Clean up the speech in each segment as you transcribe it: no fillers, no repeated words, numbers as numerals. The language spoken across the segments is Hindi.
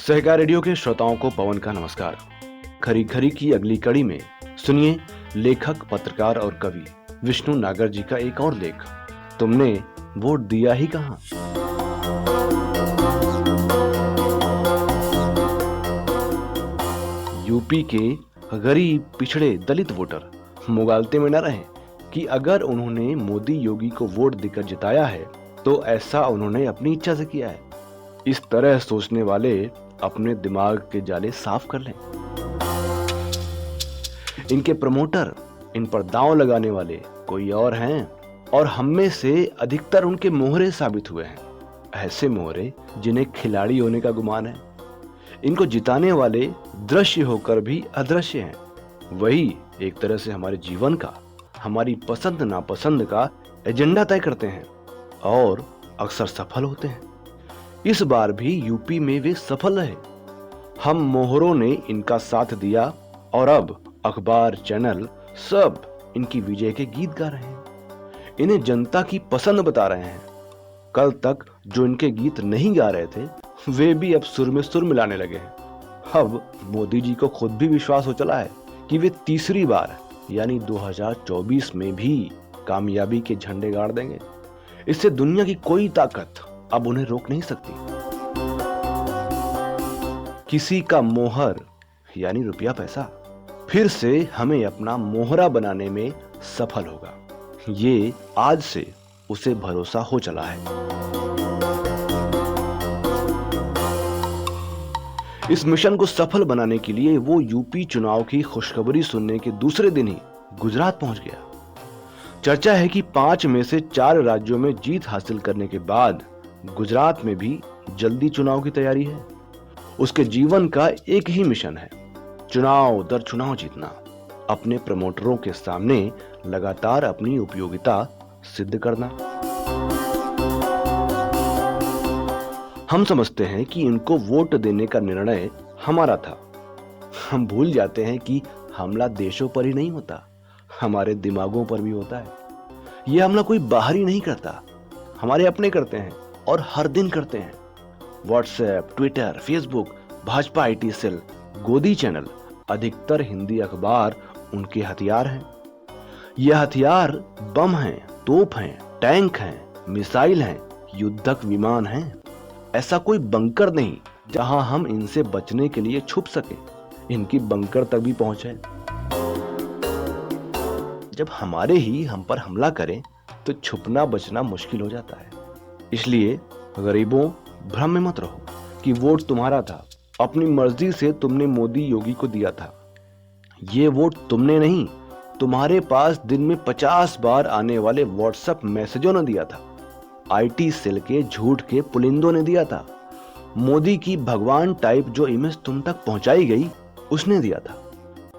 सहकार रेडियो के श्रोताओं को पवन का नमस्कार। खरी खरी की अगली कड़ी में सुनिए लेखक, पत्रकार और कवि विष्णु नागर जी का एक और लेख, तुमने वोट दिया ही कहां। यूपी के गरीब, पिछड़े, दलित वोटर मुगालते में न रहें कि अगर उन्होंने मोदी योगी को वोट देकर जिताया है तो ऐसा उन्होंने अपनी इच्छा से किया है। इस तरह सोचने वाले अपने दिमाग के जाले साफ कर लें। इनके प्रमोटर, इन पर दांव लगाने वाले कोई और हैं और हम में से अधिकतर उनके मोहरे साबित हुए हैं। ऐसे मोहरे जिन्हें खिलाड़ी होने का गुमान है। इनको जिताने वाले दृश्य होकर भी अदृश्य हैं। वही एक तरह से हमारे जीवन का, हमारी पसंद नापसंद का एजेंडा तय करते हैं और अक्सर सफल होते हैं। इस बार भी यूपी में वे सफल रहे। हम मोहरों ने इनका साथ दिया और अब अखबार, चैनल सब इनकी विजय के गीत गा रहे हैं। इन्हें जनता की पसंद बता रहे हैं। कल तक जो इनके गीत नहीं गा रहे थे वे भी अब सुर में सुर मिलाने लगे हैं। अब मोदी जी को खुद भी विश्वास हो चला है कि वे तीसरी बार यानी 2024 में भी कामयाबी के झंडे गाड़ देंगे। इससे दुनिया की कोई ताकत अब उन्हें रोक नहीं सकती। किसी का मोहर यानी रुपया पैसा फिर से हमें अपना मोहरा बनाने में सफल होगा, ये आज से उसे भरोसा हो चला है। इस मिशन को सफल बनाने के लिए वो यूपी चुनाव की खुशखबरी सुनने के दूसरे दिन ही गुजरात पहुंच गया। चर्चा है कि 5 में से 4 राज्यों में जीत हासिल करने के बाद गुजरात में भी जल्दी चुनाव की तैयारी है। उसके जीवन का एक ही मिशन है, चुनाव दर चुनाव जीतना, अपने प्रमोटरों के सामने लगातार अपनी उपयोगिता सिद्ध करना। हम समझते हैं कि इनको वोट देने का निर्णय हमारा था। हम भूल जाते हैं कि हमला देशों पर ही नहीं होता, हमारे दिमागों पर भी होता है। यह हमला कोई बाहरी नहीं करता, हमारे अपने करते हैं और हर दिन करते हैं। WhatsApp, Twitter, Facebook, Bhajpa IT cell, गोदी चैनल, अधिकतर हिंदी अखबार उनके हथियार हैं। यह हथियार बम हैं, तोप हैं, टैंक हैं, मिसाइल हैं, युद्धक विमान हैं। ऐसा कोई बंकर नहीं जहां हम इनसे बचने के लिए छुप सके। इनकी बंकर तक भी पहुंच है। जब हमारे ही हम पर हमला करें तो छुपना बचना मुश्किल हो जाता है। इसलिए गरीबों, भ्रम में मत रहो कि वोट तुम्हारा था। अपनी मर्जी से तुमने मोदी योगी को दिया था। ये वोट तुमने नहीं, तुम्हारे पास दिन में 50 बार आने वाले व्हाट्सएप मैसेजों ने दिया था। IT सेल के झूठ के पुलिंदों ने दिया था। मोदी की भगवान टाइप जो इमेज तुम तक पहुंचाई गई उसने दिया था।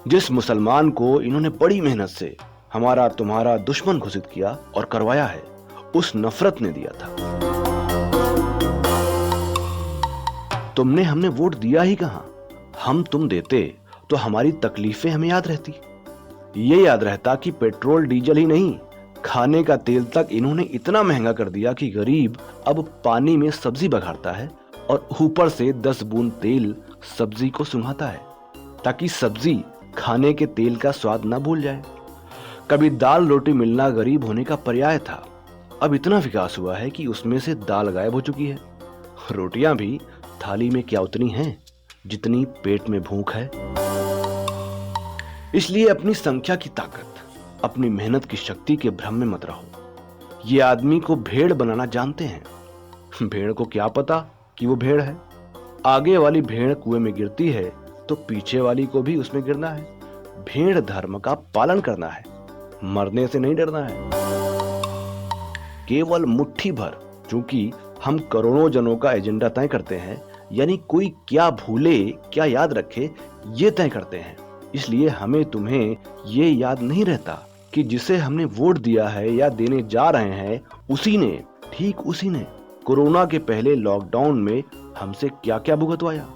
जिस मुसलमान को इन्होंने बड़ी मेहनत से हमारा तुम्हारा दुश्मन घोषित किया और करवाया है, उस नफरत ने दिया था। तुमने हमने वोट दिया ही कहां। हम तुम देते तो हमारी तकलीफें हमें याद रहती। ये याद रहता कि पेट्रोल डीजल ही नहीं, खाने का तेल तक इन्होंने इतना महंगा कर दिया कि गरीब अब पानी में सब्जी बघाड़ता है और ऊपर से 10 बूंद तेल सब्जी को सुंघाता है ताकि सब्जी खाने के तेल का स्वाद न भूल जाए। कभी दाल रोटी मिलना गरीब होने का पर्याय था। अब इतना विकास हुआ है कि उसमें से दाल गायब हो चुकी है। रोटियां भी थाली में क्या उतनी हैं जितनी पेट में भूख है। इसलिए अपनी संख्या की ताकत, अपनी मेहनत की शक्ति के भ्रम में मत रहो। ये आदमी को भेड़ बनाना जानते हैं। भेड़ को क्या पता कि वो भेड़ है। आगे वाली भेड़ कुएं में गिरती है तो पीछे वाली को भी उसमें गिरना है। भेड़ धर्म का पालन करना है, मरने से नहीं डरना है। केवल मुट्ठी भर, चूंकि हम करोड़ों जनों का एजेंडा तय करते हैं, यानी कोई क्या भूले क्या याद रखे ये तय करते हैं। इसलिए हमें तुम्हें ये याद नहीं रहता कि जिसे हमने वोट दिया है या देने जा रहे हैं उसी ने, ठीक उसी ने कोरोना के पहले लॉकडाउन में हमसे क्या क्या भुगतवाया।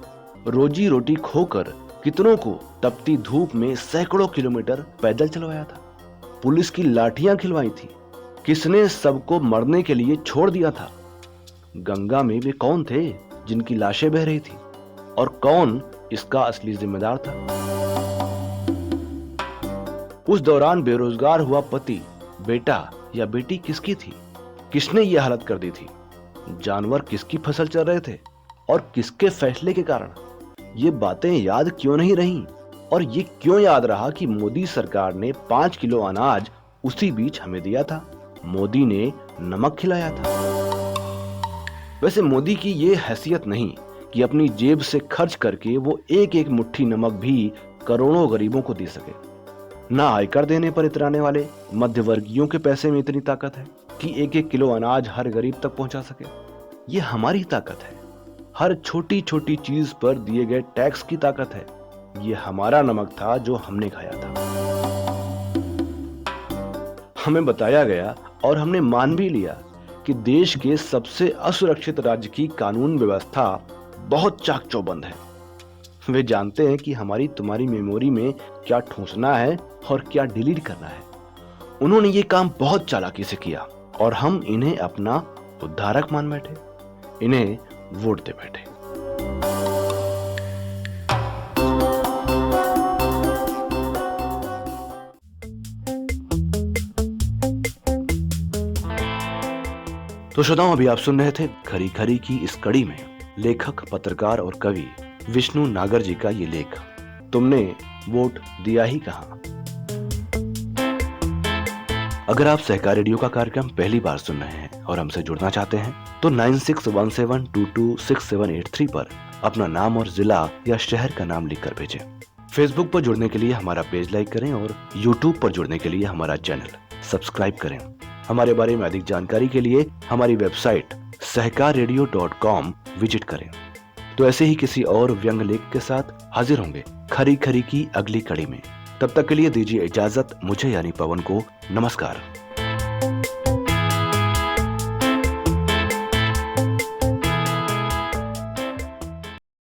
रोजी रोटी खोकर कितनों को तपती धूप में सैकड़ों किलोमीटर पैदल चलवाया था। पुलिस की लाठियां खिलवाई थी। किसने सबको मरने के लिए छोड़ दिया था। गंगा में वे कौन थे जिनकी लाशें बह रही थी। और कौन इसका असली जिम्मेदार था। उस दौरान बेरोजगार हुआ पति, बेटा या बेटी किसकी थी? किसने यह हालत कर दी थी? जानवर किसकी फसल चल रहे थे और किसके फैसले के कारण? ये बातें याद क्यों नहीं रहीं? और ये क्यों याद रहा कि मोदी सरकार ने 5 किलो अनाज उसी बीच हमें दिया था, मोदी ने नमक खिलाया था। वैसे मोदी की ये हैसियत नहीं कि अपनी जेब से खर्च करके वो एक एक मुट्ठी नमक भी करोड़ों गरीबों को दे सके। ना आयकर देने पर इतराने वाले मध्यवर्गीयों के पैसे में इतनी ताकत है कि एक एक किलो अनाज हर गरीब तक पहुंचा सके। ये हमारी ताकत है। हर छोटी छोटी चीज पर दिए गए टैक्स की ताकत है। ये हमारा नमक था जो हमने खाया था। हमें बताया गया और हमने मान भी लिया कि देश के सबसे असुरक्षित राज्य की कानून व्यवस्था बहुत चाक चौबंद है। वे जानते हैं कि हमारी तुम्हारी मेमोरी में क्या ठूंसना है और क्या डिलीट करना है। उन्होंने ये काम बहुत चालाकी से किया और हम इन्हें अपना उद्धारक मान बैठे, इन्हें वोट दे बैठे। तो श्रोताओं, अभी आप सुन रहे थे खरी खरी की इस कड़ी में लेखक, पत्रकार और कवि विष्णु नागर जी का ये लेख, तुमने वोट दिया ही कहां। अगर आप सहकार रेडियो का कार्यक्रम पहली बार सुन रहे हैं और हमसे जुड़ना चाहते हैं तो 9617226783 पर अपना नाम और जिला या शहर का नाम लिखकर भेजें। फेसबुक पर जुड़ने के लिए हमारा पेज लाइक करें और यूट्यूब पर जुड़ने के लिए हमारा चैनल सब्सक्राइब करें। हमारे बारे में अधिक जानकारी के लिए हमारी वेबसाइट सहकाररेडियो.com विजिट करें। तो ऐसे ही किसी और व्यंग लेख के साथ हाजिर होंगे खरी खरी की अगली कड़ी में। तब तक के लिए दीजिए इजाजत मुझे यानी पवन को। नमस्कार।